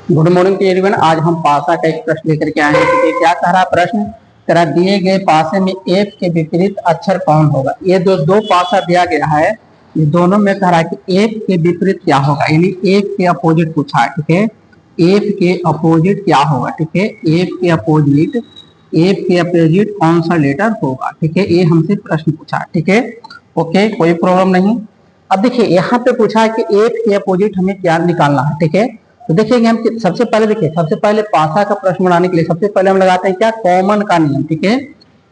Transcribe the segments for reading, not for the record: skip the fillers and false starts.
Good morning to everyone. आज हम पासा का एक प्रश्न लेकर के आए हैं। ठीक है, क्या कह रहा है प्रश्न? कह रहा दिए गए पासे में एफ के विपरीत अक्षर कौन होगा। ये दो पासा दिया गया है, ये दोनों में कह रहा है कि एफ के विपरीत क्या होगा, यानी एफ के अपोजिट पूछा है। ठीक है, एफ के अपोजिट क्या होगा। ठीक है, एफ के अपोजिट कौन सा लेटर होगा। ठीक है, ये हमसे प्रश्न पूछा है। ठीक है, ओके, कोई प्रॉब्लम नहीं। अब देखिए यहाँ पे पूछा है कि एफ के अपोजिट हमें क्या निकालना है। ठीक है, तो देखेंगे हम सबसे पहले, देखिए सबसे पहले पासा का प्रश्न बनाने के लिए सबसे पहले हम लगाते हैं क्या, कॉमन का नियम। ठीक है,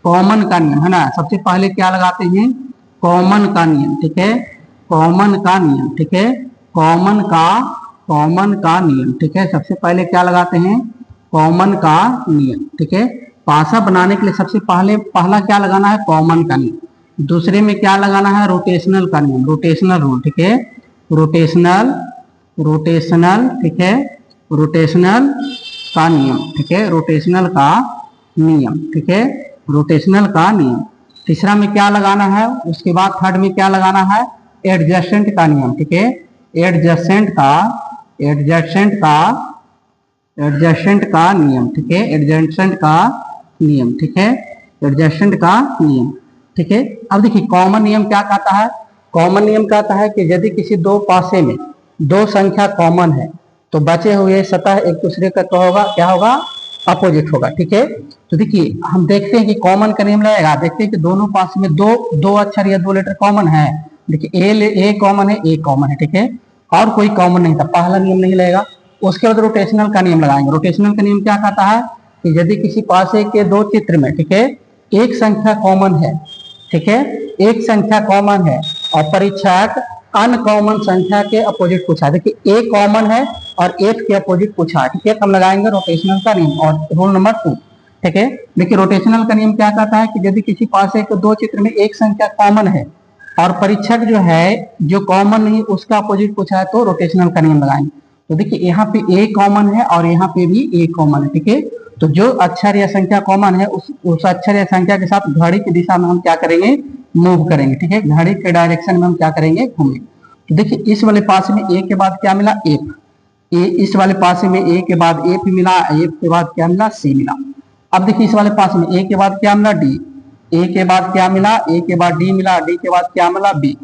कॉमन का नियम है ना, सबसे पहले क्या लगाते हैं, कॉमन का नियम। ठीक है, कॉमन का नियम। ठीक है, कॉमन का नियम। ठीक है, सबसे पहले क्या लगाते हैं, कॉमन का नियम। ठीक है, पासा बनाने के लिए सबसे पहला क्या लगाना है, कॉमन का नियम। दूसरे में क्या लगाना है, रोटेशनल का नियम, रोटेशनल रूल। ठीक है, रोटेशनल, ठीक है, रोटेशनल का नियम। ठीक है, रोटेशनल का नियम। ठीक है, रोटेशनल का नियम। तीसरा में क्या लगाना है, उसके बाद थर्ड में क्या लगाना है, एडजस्टेंट का नियम। ठीक है, एडजस्टेंट का नियम। ठीक है, एडजस्टेंट का नियम। ठीक है, एडजस्टेंट का नियम। ठीक है, अब देखिए कॉमन नियम क्या कहता है, कॉमन नियम कहता है कि यदि किसी दो पासे में दो संख्या कॉमन है तो बचे हुए सतह एक दूसरे का क्या होगा, अपोजिट होगा। ठीक है, तो देखिए हम देखते हैं कि कॉमन का नियम लगेगा। देखते हैं कि दोनों पास में दो अक्षर या दो लेटर कॉमन है। देखिए ए कॉमन है, ए कॉमन है। ठीक है, और कोई कॉमन नहीं था, पहला नियम नहीं लगेगा। उसके बाद रोटेशनल का नियम लगाएंगे। रोटेशनल का नियम क्या कहता है कि यदि किसी पासे के दो चित्र में, ठीक है, एक संख्या कॉमन है, ठीक है, एक संख्या कॉमन है और परीक्षक अनकॉमन संख्या के अपोजिट पूछा। देखिए ए कॉमन है और एफ के अपोजिट पूछा है। ठीक है, हम लगाएंगे रोटेशनल का नियम और रूल नंबर 2। ठीक है, देखिए रोटेशनल का नियम क्या कहता है कि यदि किसी पासे के दो चित्र में एक संख्या कॉमन है और परीक्षक जो है जो कॉमन नहीं उसका अपोजिट पूछा है तो रोटेशनल का नियम लगाएंगे। तो देखिए यहाँ पे ए कॉमन है और यहाँ पे भी ए कॉमन है। ठीक है, तो जो अक्षर या संख्या कॉमन है उस अक्षर या संख्या के साथ घड़ी की दिशा में हम क्या करेंगे, मूव करेंगे। ठीक है, घड़ी के डायरेक्शन में हम क्या करेंगे, घूमेंगे। तो देखिए इस वाले पासे में ए के बाद क्या मिला, एफ। इस वाले पासे में ए के बाद एफ मिला, एफ के बाद क्या मिला, सी मिला। अब देखिए इस वाले पासे में ए के बाद क्या मिला, डी। ए के बाद क्या मिला, ए के बाद डी मिला, डी के बाद क्या मिला, बी।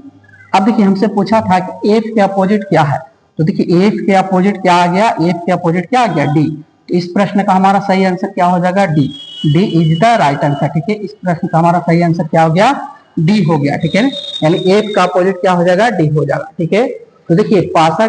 अब देखिए हमसे पूछा था कि एफ के अपोजिट क्या है, तो देखिए एफ के अपोजिट क्या आ गया, एफ के अपोजिट क्या आ गया, डी। इस प्रश्न का हमारा सही आंसर क्या हो जाएगा, D. D is the right answer. ठीक है, इस प्रश्न का हमारा सही आंसर क्या हो गया, डी हो गया। ठीक है, यानी एफ का अपोजिट क्या हो जाएगा, डी हो जाएगा। ठीक है, तो देखिए पासा